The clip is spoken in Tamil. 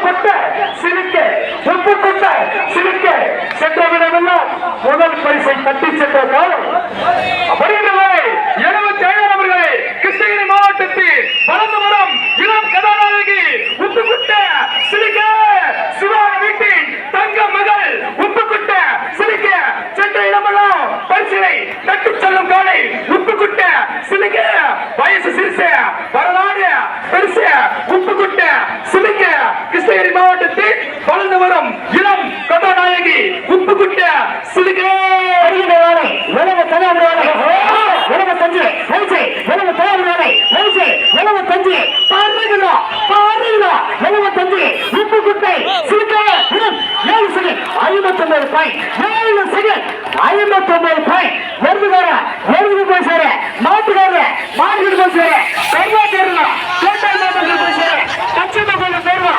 கொட்ட சிரிக்க உப்பு கொட்ட சிரிக்க சென்ற விடமெல்லாம் முதல் பரிசை தட்டி சென்ற காலம். வருகிறவர்களே 77 நபர்களே, கிருஷ்ணகிரி மாவட்டத்தில் வளர்ந்து வரும் இளம் கதாநாயகி உப்புக்குட்ட சிரிக்க சிவான வீட்டின் தங்க மகள் உப்புக்குட்ட சிரிக்க சென்ற இடமெல்லாம் பரிசினை தட்டி செல்லும் காலை உப்புக்குட்ட சிரிக்க வயசு சிறுச வரலாறு பெருச உப்புக்குட்ட சிரிக்க கிருஷ்ணகிரி மாவட்டத்தில் வளர்ந்து வரும் இளம் கதாநாயகி உப்புக்குட்ட சிரிக்க உலக கதாநாயகி உலக தஞ்சு பரிசை உலக கதாநாயகி பரிசை உலக தஞ்சு பாருங்களா பாருங்களா உலக தஞ்சு உப்புக்குட்டை சிரிக்க 7 செகண்ட் 59 பாயிண்ட் 7 செகண்ட் 59 பாயிண்ட் வருது போய் சேர மாட்டுக்கார மாட்டுக்கு போய் சேர கர்வா தேர்வா கோட்டை மாட்டுக்கு போய் சேர கட்சியை போய் சேருவா